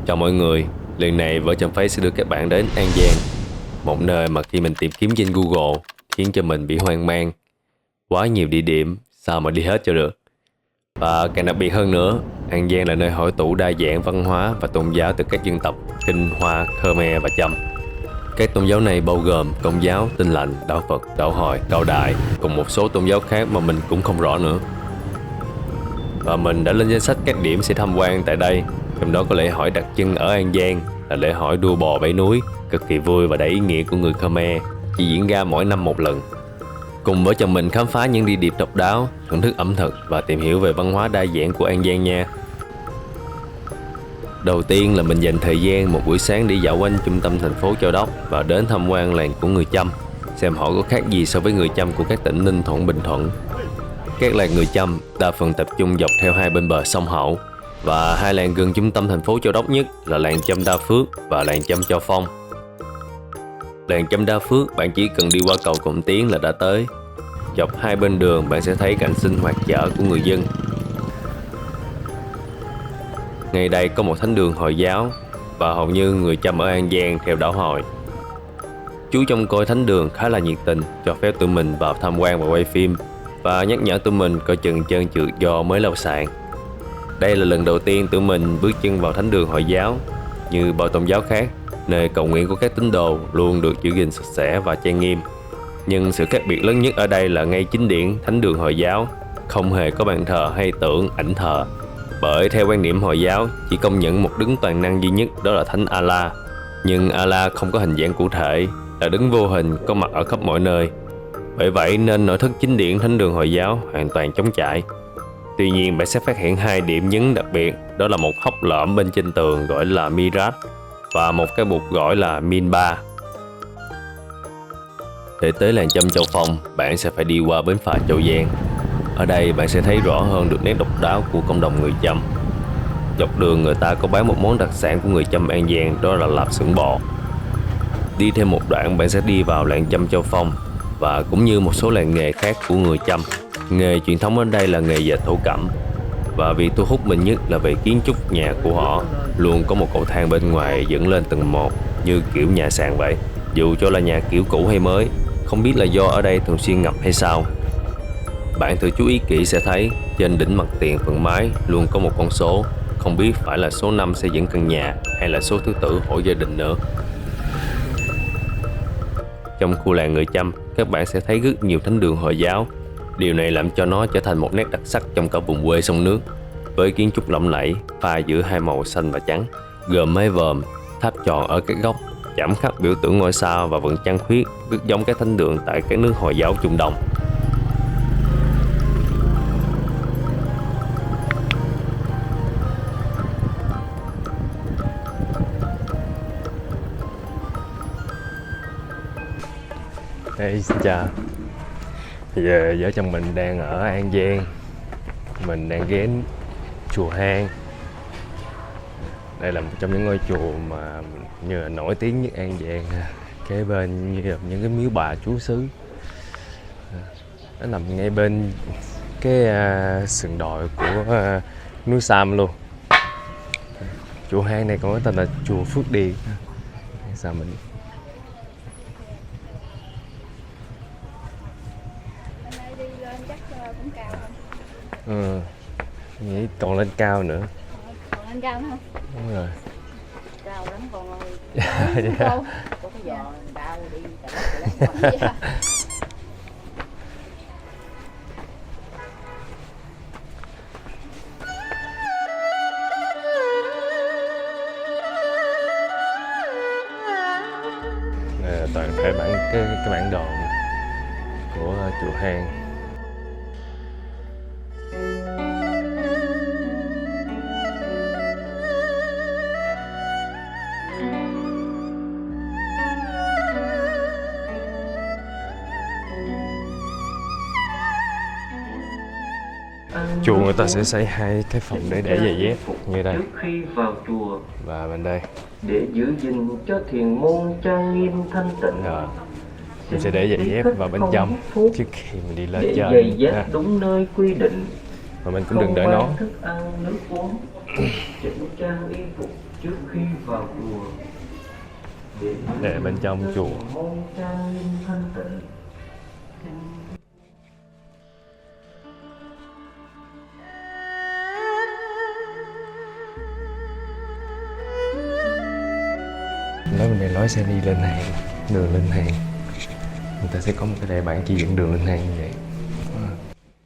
Chào mọi người, lần này vợ chồng Face sẽ đưa các bạn đến An Giang, một nơi mà khi mình tìm kiếm trên Google khiến cho mình bị hoang mang. Quá nhiều địa điểm, sao mà đi hết cho được. Và càng đặc biệt hơn nữa, An Giang là nơi hội tụ đa dạng văn hóa và tôn giáo từ các dân tộc Kinh, Hoa, Khmer và Chăm. Các tôn giáo này bao gồm Công giáo, Tin lành, Đạo Phật, Đạo Hồi, Đạo Đại cùng một số tôn giáo khác mà mình cũng không rõ nữa. Và mình đã lên danh sách các điểm sẽ tham quan tại đây. Trong đó có lễ hỏi đặc trưng ở An Giang là lễ hỏi đua bò bảy núi, cực kỳ vui và đầy ý nghĩa của người Khmer, chỉ diễn ra mỗi năm một lần. Cùng với chồng mình khám phá những địa điểm độc đáo, thưởng thức ẩm thực và tìm hiểu về văn hóa đa dạng của An Giang nha. Đầu tiên là mình dành thời gian một buổi sáng đi dạo quanh trung tâm thành phố Châu Đốc và đến tham quan làng của người Chăm, xem họ có khác gì so với người Chăm của các tỉnh Ninh Thuận, Bình Thuận. Các làng người Chăm đa phần tập trung dọc theo hai bên bờ sông Hậu, và hai làng gần trung tâm thành phố Châu Đốc nhất là làng Chăm Đa Phước và làng Chăm Châu Phong. Làng Chăm Đa Phước bạn chỉ cần đi qua cầu Cụm Tiến là đã tới. Dọc hai bên đường bạn sẽ thấy cảnh sinh hoạt chợ của người dân. Ngay đây có một thánh đường Hồi giáo và hầu như người Chăm ở An Giang theo đạo Hồi. Chú trông coi thánh đường khá là nhiệt tình, cho phép tụi mình vào tham quan và quay phim, và nhắc nhở tụi mình coi chừng chân trượt do mới lau sàn. Đây là lần đầu tiên tụi mình bước chân vào thánh đường Hồi giáo. Như bao tôn giáo khác, nơi cầu nguyện của các tín đồ luôn được giữ gìn sạch sẽ và trang nghiêm. Nhưng sự khác biệt lớn nhất ở đây là ngay chính điện thánh đường Hồi giáo không hề có bàn thờ hay tượng ảnh thờ. Bởi theo quan niệm Hồi giáo, chỉ công nhận một đấng toàn năng duy nhất, đó là Thánh Allah. Nhưng Allah không có hình dạng cụ thể, là đấng vô hình có mặt ở khắp mọi nơi. Bởi vậy nên nội thất chính điện thánh đường Hồi giáo hoàn toàn trống trải. Tuy nhiên bạn sẽ phát hiện hai điểm nhấn đặc biệt, đó là một hốc lõm bên trên tường gọi là Mihrab và một cái bục gọi là Minbar. Để tới làng Chăm Châu Phong, bạn sẽ phải đi qua bến phà Châu Giang. Ở đây bạn sẽ thấy rõ hơn được nét độc đáo của cộng đồng người Chăm. Dọc đường người ta có bán một món đặc sản của người Chăm An Giang, đó là lạp xưởng bò. Đi thêm một đoạn bạn sẽ đi vào làng Chăm Châu Phong, và cũng như một số làng nghề khác của người Chăm. Nghề truyền thống ở đây là nghề dệt thổ cẩm, và việc thu hút mình nhất là về kiến trúc nhà của họ. Luôn có một cầu thang bên ngoài dẫn lên tầng 1 như kiểu nhà sàn vậy. Dù cho là nhà kiểu cũ hay mới, không biết là do ở đây thường xuyên ngập hay sao. Bạn thử chú ý kỹ sẽ thấy trên đỉnh mặt tiền phần mái luôn có một con số, không biết phải là số 5 xây dựng căn nhà hay là số thứ tự hộ gia đình nữa. Trong khu làng người Chăm, các bạn sẽ thấy rất nhiều thánh đường Hồi giáo. Điều này làm cho nó trở thành một nét đặc sắc trong cả vùng quê sông nước, với kiến trúc lộng lẫy pha giữa hai màu xanh và trắng, gồm mái vòm, tháp tròn ở các góc, chạm khắc biểu tượng ngôi sao và vầng trăng khuyết, rất giống các thánh đường tại các nước Hồi giáo Trung Đông. Hey, xin chào. Bây giờ vợ chồng mình đang ở An Giang. Mình đang ghé chùa Hang. Đây là một trong những ngôi chùa mà như là nổi tiếng nhất An Giang. Kế bên như là những cái miếu bà chúa xứ. Nó nằm ngay bên cái sườn đồi của núi Sam luôn. Chùa Hang này còn có tên là chùa Phước Điền. Sao mình nghĩ còn lên cao nữa. Còn lên cao nữa không? Đúng rồi. Cao lắm con ơi. Có cái giờ đau đi cả toàn thể cái bản đồ của chùa Hang. Chùa người ta sẽ xây hai cái phòng để giày dép như đây. Trước khi vào chùa Và bên đây để giữ gìn cho thiền môn trang nghiêm thanh tịnh. rồi mình sẽ để giày dép vào bên trong trước khi mình đi lên để chơi giày dép đúng nơi quy định. và mình cũng đừng để nó thức ăn nước uống chỉnh trang y phục trước khi vào chùa Để bên trong chùa. môn trang nghiêm thanh tịnh. Nói bên này lối sẽ đi lên hang, đường lên hang. Người ta sẽ có một cái đại bảng chỉ dẫn đường lên hang như vậy.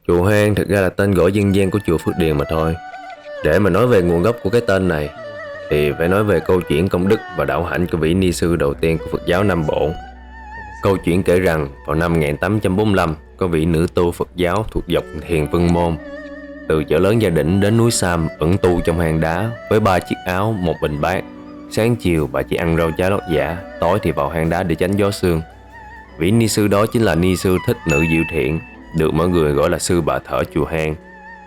Chùa Hang thực ra là tên gọi dân gian của chùa Phước Điền mà thôi. Để mà nói về nguồn gốc của cái tên này thì phải nói về câu chuyện công đức và đạo hạnh của vị ni sư đầu tiên của Phật giáo Nam Bộ. Câu chuyện kể rằng vào năm 1845 có vị nữ tu Phật giáo thuộc dòng Thiền Vân Môn từ chợ lớn Gia Định đến núi Sam ẩn tu trong hang đá với 3 chiếc áo, 1 bình bát. Sáng chiều bà chỉ ăn rau trái lót dạ, tối thì vào hang đá để tránh gió sương. Vị ni sư đó chính là ni sư Thích Nữ Diệu Thiện, được mọi người gọi là sư bà thở chùa Hang.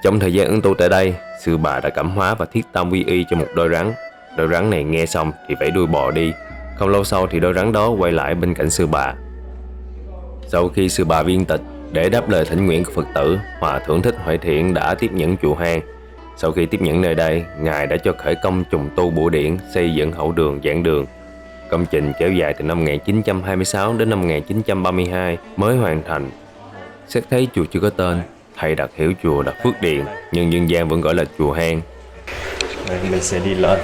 Trong thời gian ẩn tu tại đây, sư bà đã cảm hóa và thiết tâm quy y cho một đôi rắn. Đôi rắn này nghe xong thì vẫy đuôi bò đi. Không lâu sau thì đôi rắn đó quay lại bên cạnh sư bà. Sau khi sư bà viên tịch, để đáp lời thỉnh nguyện của Phật tử, Hòa thượng Thích Huệ Thiện đã tiếp nhận chùa Hang. Sau khi tiếp nhận nơi đây, Ngài đã cho khởi công trùng tu bổ điển, xây dựng hậu đường, giảng đường. Công trình kéo dài từ năm 1926 đến năm 1932 mới hoàn thành. Xét thấy chùa chưa có tên, thầy đặt hiệu chùa là Phước Điền, nhưng dân gian vẫn gọi là chùa Hang. Đây, mình sẽ đi lên.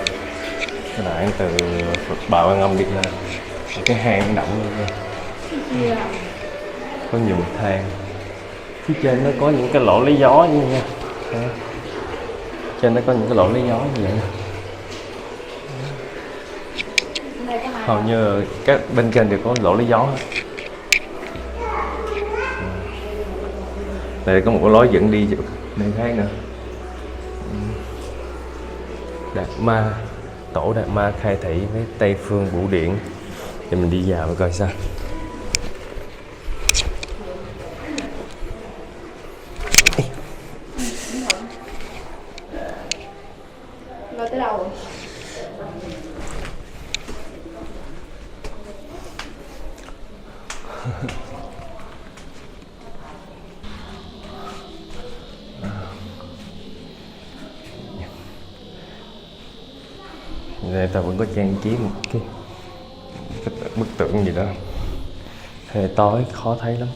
Cái đoạn từ Phật Bà Quan Âm đi lên. Cái hang động luôn. Có nhiều bậc thang. Phía trên nó có những cái lỗ lấy gió như nha. Trên nó có những cái lỗ lấy gió như vậy. Hầu như các bên trên đều có lỗ lấy gió hết. Đây có một cái lối dẫn đi nơi khác nữa. Đạt Ma, tổ Đạt Ma khai thị với Tây Phương Bửu Điển. Để mình đi vào coi sao. Rồi tới đâu rồi? Đây ta vẫn có trang trí một cái bức tượng gì đó. Hơi tối khó thấy lắm.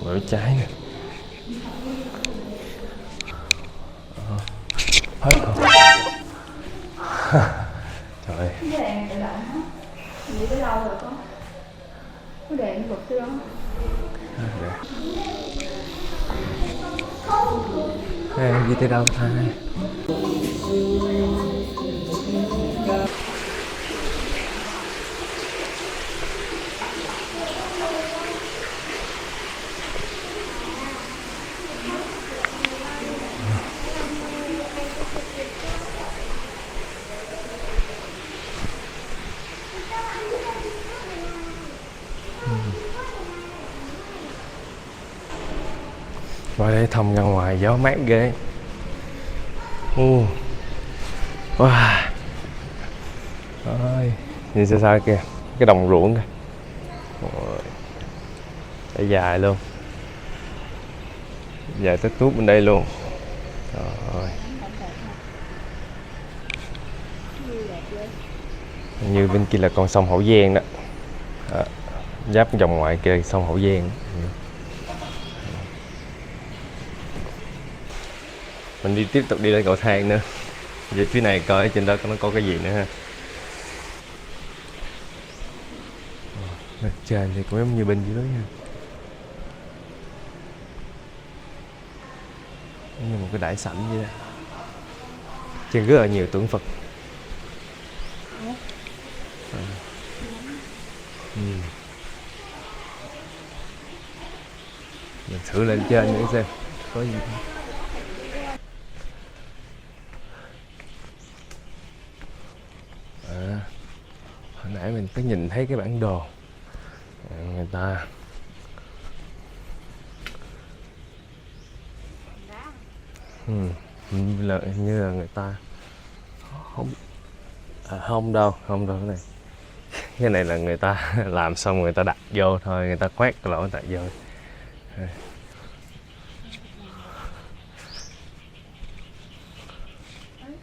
Quẹo trái nè. Hết rồi. Trời ơi. Cái đèn tự động hả? Đi tới đâu rồi con? Cái đèn vực cái đó. Em đi tới đâu thai? Qua đây thông ra ngoài gió mát ghê. Wow. Ôi, nhìn xa xa kìa, cái đồng ruộng kìa. Để dài luôn. Dài tới tuốt bên đây luôn. Rồi. Như bên kia là con sông Hậu Giang đó. Đó. Giáp dòng ngoại kia là sông Hậu Giang. Mình đi tiếp tục đi lên cầu thang nữa. Về phía này coi trên đó nó có cái gì nữa ha. Bên trên thì cũng giống như bên dưới ha. Như một cái đại sảnh vậy đó. Trên rất là nhiều tượng Phật. Mình thử lên trên nữa xem có gì không. Hồi nãy mình có nhìn thấy cái bản đồ người ta Như là người ta không không đâu cái này. Cái này là người ta làm xong người ta đặt vô thôi, người ta khoét cái lỗ người ta vô.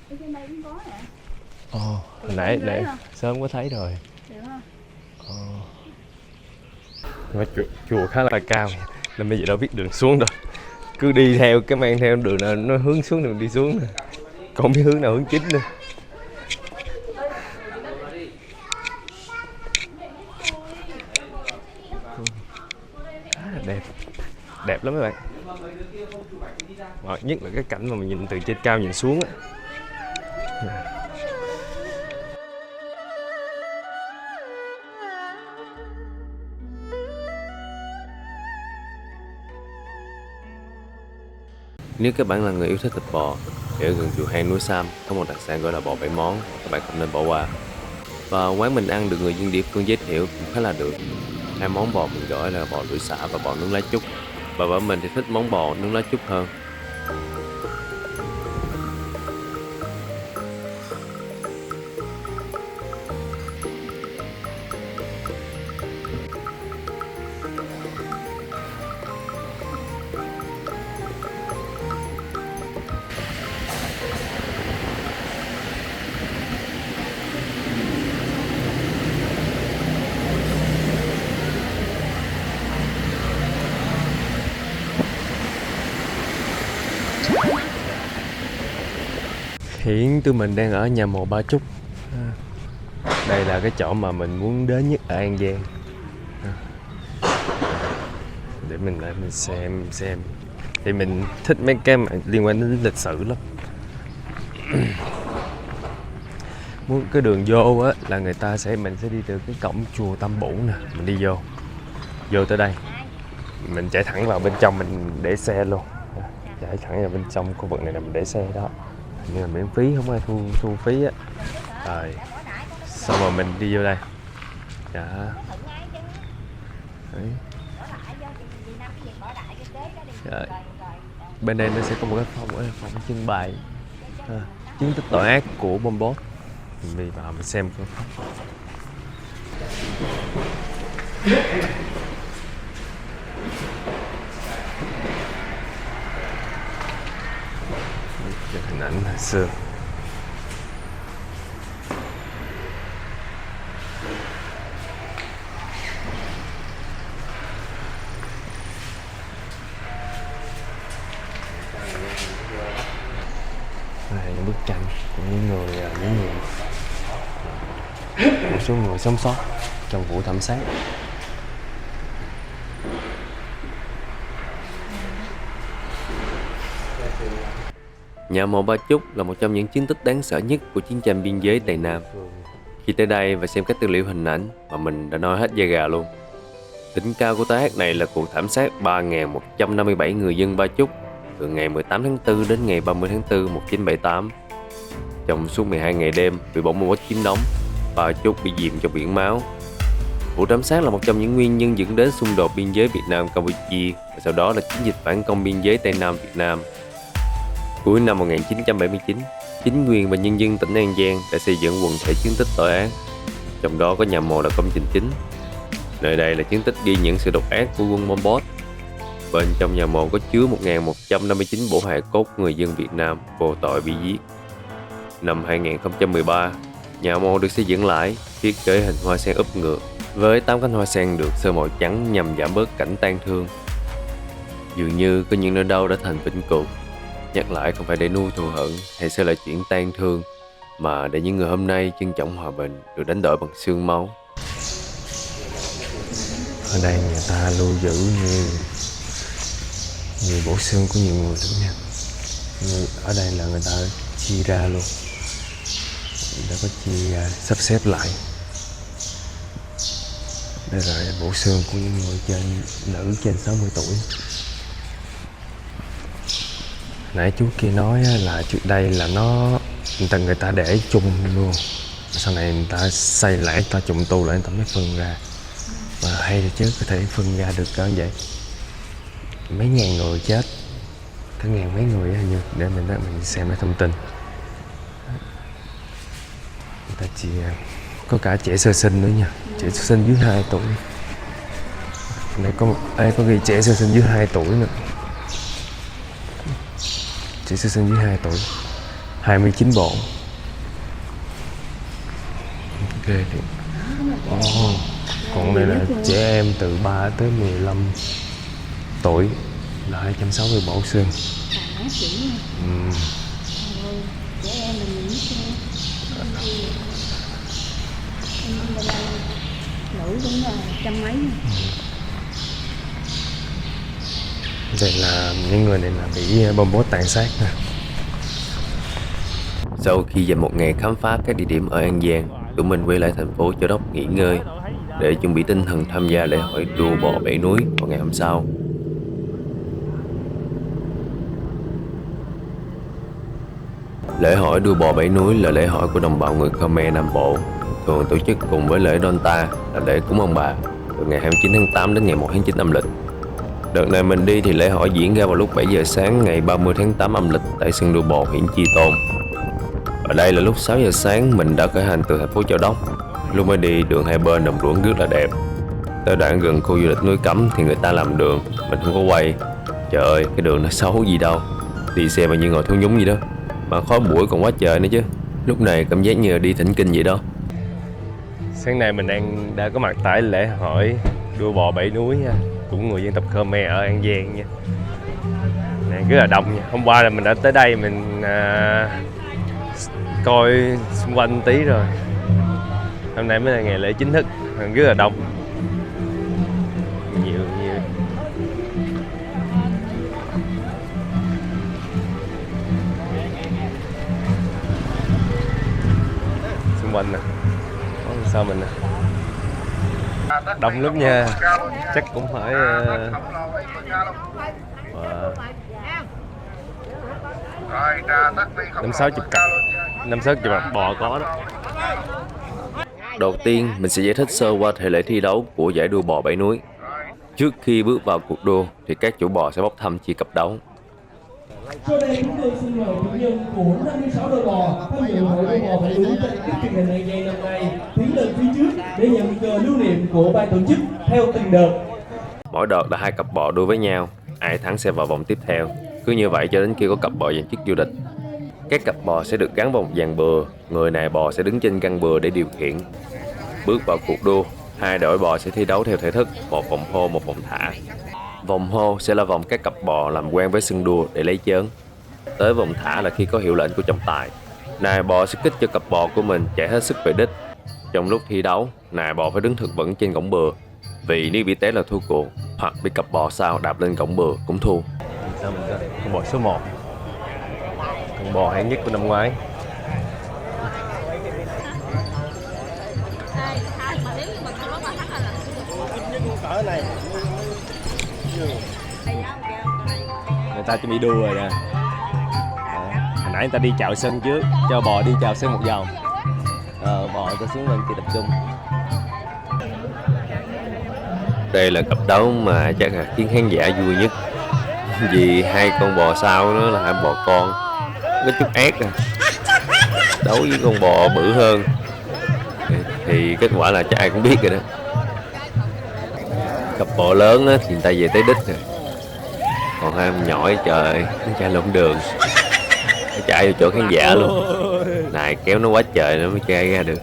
Ở trên đây cũng có nè. Hồi nãy sớm có thấy rồi. Được không? Nhưng mà chùa khá là cao nên bây giờ đâu biết đường xuống đâu, cứ đi theo cái mang theo đường nào nó hướng xuống thì mình đi xuống nè, không biết hướng nào hướng chính nữa. Đẹp lắm các bạn. Nhất là cái cảnh mà mình nhìn từ trên cao nhìn xuống á. Nếu các bạn là người yêu thích thịt bò thì ở gần chùa Hang Núi Sam có một đặc sản gọi là bò 7 món, các bạn không nên bỏ qua. Và quán mình ăn được người dân địa phương giới thiệu cũng khá là được. Hai món bò mình gọi là bò lưỡi xả và bò nướng lá trúc. Và vợ mình thì thích món bò nướng lá trúc hơn. Hiện tụi mình đang ở nhà mồ Ba Chúc. Đây là cái chỗ mà mình muốn đến nhất ở An Giang. Để mình lại mình xem. Thì mình thích mấy cái mà liên quan đến lịch sử lắm. Muốn cái đường vô á là mình sẽ đi từ cái cổng chùa Tam Bủ nè, mình đi vô tới đây. Mình chạy thẳng vào bên trong mình để xe luôn. Chạy thẳng vào bên trong khu vực này là mình để xe đó. Nhưng mà miễn phí, không ai thu phí á. Rồi xong rồi mình đi vô đây. Dạ. Đấy. Rồi. Bên đây nó sẽ có một cái phòng trưng bày chứng tích tội ác của Pol Pot. Mình đi vào mình xem cái hình ảnh hồi xưa. Đây là bức tranh của những người một số người sống sót trong vụ thảm sát. Nhà mồ Ba Chúc là một trong những chiến tích đáng sợ nhất của chiến tranh biên giới Tây Nam. Khi tới đây và xem các tư liệu hình ảnh mà mình đã nói hết da gà luôn. Đỉnh cao của tai ác này là cuộc thảm sát 3.157 người dân Ba Chúc từ ngày 18 tháng 4 đến ngày 30 tháng 4 1978. Trong suốt 12 ngày đêm bị bọn Pol Pot chiếm đóng, Ba Chúc bị dìm trong biển máu. Vụ thảm sát là một trong những nguyên nhân dẫn đến xung đột biên giới Việt Nam Campuchia và sau đó là chiến dịch phản công biên giới Tây Nam Việt Nam. Cuối năm 1979, chính quyền và nhân dân tỉnh An Giang đã xây dựng quần thể chứng tích tội ác, trong đó có nhà mồ là công trình chính. Nơi đây là chứng tích ghi nhận sự độc ác của quân Pol Pot. Bên trong nhà mồ có chứa 1.159 bộ hài cốt người dân Việt Nam vô tội bị giết. Năm 2013, nhà mồ được xây dựng lại, thiết kế hình hoa sen úp ngược với 8 cánh hoa sen được sơn màu trắng nhằm giảm bớt cảnh tang thương. Dường như có những nỗi đau đã thành vĩnh cửu. Nhắc lại không phải để nuôi thù hận hay sẽ là chuyện tang thương, mà để những người hôm nay trân trọng hòa bình được đánh đổi bằng xương máu. Ở đây người ta lưu giữ nhiều bộ xương của nhiều người lắm nha. Ở đây là người ta chia ra luôn, người ta có chia ra, sắp xếp lại. Đây là bộ xương của những người nữ trên 60 tuổi. Nãy chú kia nói là trước đây là người ta để chung luôn, sau này người ta xây lại, người ta trùng tu lại, người ta mới phân ra. Mà hay thì chứ có thể phân ra được cỡ vậy, mấy ngàn người chết cả ngàn mấy người hình như, để mình xem lại thông tin. Người ta chỉ có cả trẻ sơ sinh nữa nha, trẻ sơ sinh dưới 2 tuổi. Đây có có ghi trẻ sơ sinh dưới 2 tuổi nữa. Trẻ sơ sinh dưới 2 tuổi 29 bộ. Ok thì còn đây là trẻ em từ 3 tới 15 tuổi là 260 bộ xương. Trẻ em mình nữ cũng là trăm mấy. Đây là những người này là bị bom bố tàn sát nè. Sau khi dành một ngày khám phá các địa điểm ở An Giang, tụi mình quay lại thành phố Châu Đốc nghỉ ngơi để chuẩn bị tinh thần tham gia lễ hội đua bò bảy núi vào ngày hôm sau. Lễ hội đua bò bảy núi là lễ hội của đồng bào người Khmer Nam Bộ, thường tổ chức cùng với lễ Donta là lễ cúng ông bà, từ ngày 29 tháng 8 đến ngày 1 tháng 9 âm lịch. Đợt này mình đi thì lễ hội diễn ra vào lúc 7 giờ sáng ngày 30 tháng 8 âm lịch tại sân đua bò huyện Chi Tôn. Ở đây là lúc 6 giờ sáng mình đã khởi hành từ thành phố Châu Đốc. Lúc mới đi đường hai bên đồng ruộng rất là đẹp. Tới đoạn gần khu du lịch núi Cấm thì người ta làm đường, mình không có quay. Trời ơi, cái đường nó xấu gì đâu, đi xe mà như ngồi thú nhúng gì đó, mà khói bụi còn quá trời nữa chứ. Lúc này cảm giác như là đi thỉnh kinh vậy đó. Sáng nay mình đã có mặt tại lễ hội đua bò bảy núi nha, của người dân tộc Khmer ở An Giang nha. Này rất là đông nha. Hôm qua là mình đã tới đây mình coi xung quanh tí rồi. Hôm nay mới là ngày lễ chính thức, rất là đông. Nhiều. Xung quanh nè, có sao mình nè. Đông lắm nha, chắc cũng phải 50-60 cặp, 50-60 cặp bò có đó. Đầu tiên mình sẽ giải thích sơ qua thể lệ thi đấu của giải đua bò bảy núi. Trước khi bước vào cuộc đua thì các chủ bò sẽ bốc thăm chia cặp đấu. Sau đây chúng tôi xin mời chủ nhân của 56 đôi bò tham dự hội đua bò bảy núi tại các truyền hình An Giang năm nay tiến lên phía trước để nhận cờ lưu niệm của ban tổ chức theo từng đợt. Mỗi đợt là 2 cặp bò đua với nhau, ai thắng sẽ vào vòng tiếp theo. Cứ như vậy cho đến khi có cặp bò giành chức vô địch. Các cặp bò sẽ được gắn vào một dàn bừa, người nài bò sẽ đứng trên căn bừa để điều khiển. Bước vào cuộc đua, 2 đội bò sẽ thi đấu theo thể thức, một vòng hô, một vòng thả. Vòng hô sẽ là vòng các cặp bò làm quen với sân đua để lấy chớn. Tới vòng thả là khi có hiệu lệnh của trọng tài. Nài bò sẽ kích cho cặp bò của mình chạy hết sức về đích. Trong lúc thi đấu, nài bò phải đứng thực vững trên cổng bừa, vì nếu bị té là thua cuộc, hoặc bị cặp bò sau đạp lên cổng bừa cũng thua. Con bò số 1, con bò hạng nhất của năm ngoái. Người ta chuẩn bị đua rồi nè. Hồi nãy người ta đi chào sân trước, cho bò đi chào sân một vòng. Bò ta xuống bên kia tập trung. Đây là cặp đấu mà chắc là khiến khán giả vui nhất, vì 2 con bò sau nó là 2 bò con, có chút ác à. Đấu với con bò bự hơn thì kết quả là chắc ai cũng biết rồi đó. Cặp bò lớn á, thì người ta về tới đích rồi, còn 2 con nhỏ trời nó chạy lộn đường, nó chạy vô chỗ khán giả luôn. Này kéo nó quá trời nó mới chạy ra được.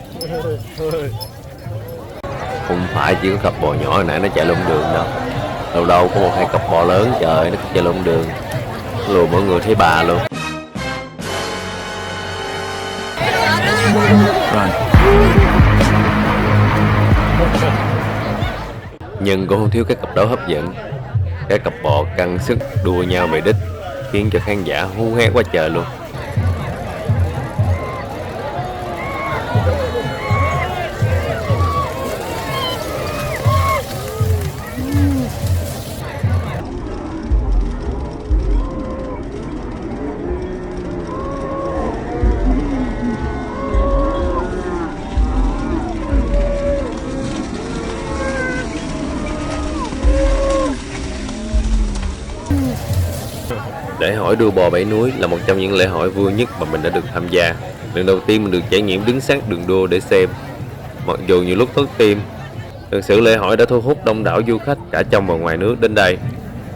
Không phải chỉ có cặp bò nhỏ hồi nãy nó chạy lộn đường đâu, đâu đâu có 1-2 cặp bò lớn trời nó chạy lộn đường, lùa mọi người thấy bà luôn. Nhưng cũng không thiếu các cặp đấu hấp dẫn. Các cặp bò căng sức đua nhau về đích, khiến cho khán giả hú hét quá trời luôn. Lễ hội đua bò bảy núi là một trong những lễ hội vui nhất mà mình đã được tham gia. Lần đầu tiên mình được trải nghiệm đứng sát đường đua để xem. Mặc dù nhiều lúc thót tim, thực sự lễ hội đã thu hút đông đảo du khách cả trong và ngoài nước đến đây.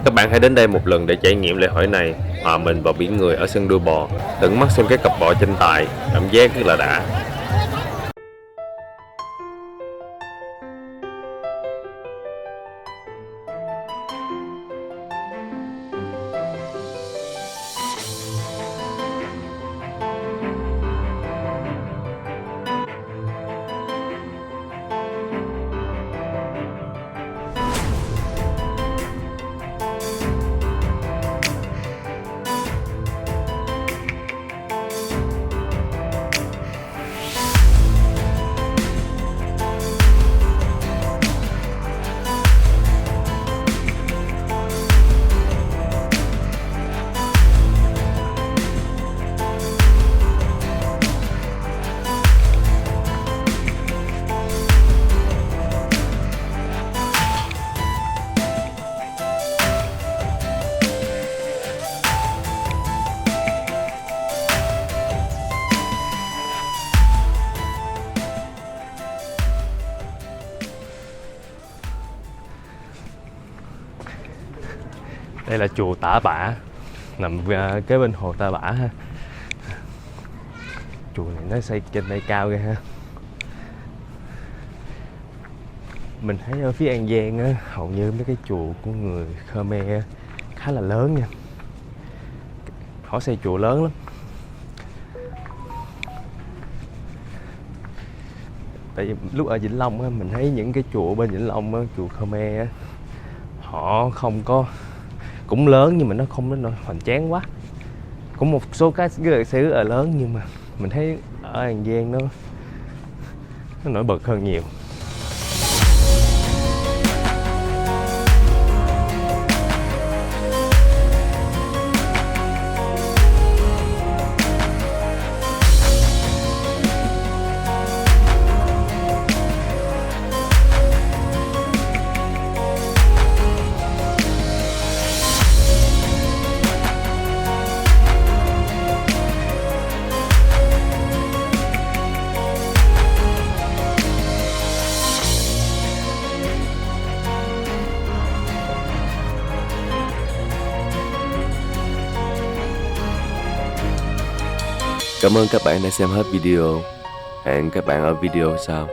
Các bạn hãy đến đây một lần để trải nghiệm lễ hội này, hòa mình vào biển người ở sân đua bò, tận mắt xem các cặp bò tranh tài, cảm giác rất là đã. Đây là chùa Tả Bả, nằm kế bên hồ Tả Bả ha. Chùa này nó xây trên đây cao ghê ha. Mình thấy ở phía An Giang á, hầu như mấy cái chùa của người Khmer á, khá là lớn nha. Họ xây chùa lớn lắm. Tại vì lúc ở Vĩnh Long á, mình thấy những cái chùa bên Vĩnh Long á, chùa Khmer á, họ không có, cũng lớn nhưng mà nó không đến hoành tráng quá. Cũng một số cái lịch sử ở lớn nhưng mà mình thấy ở An Giang nó nổi bật hơn nhiều. Cảm ơn các bạn đã xem hết video. Hẹn các bạn ở video sau.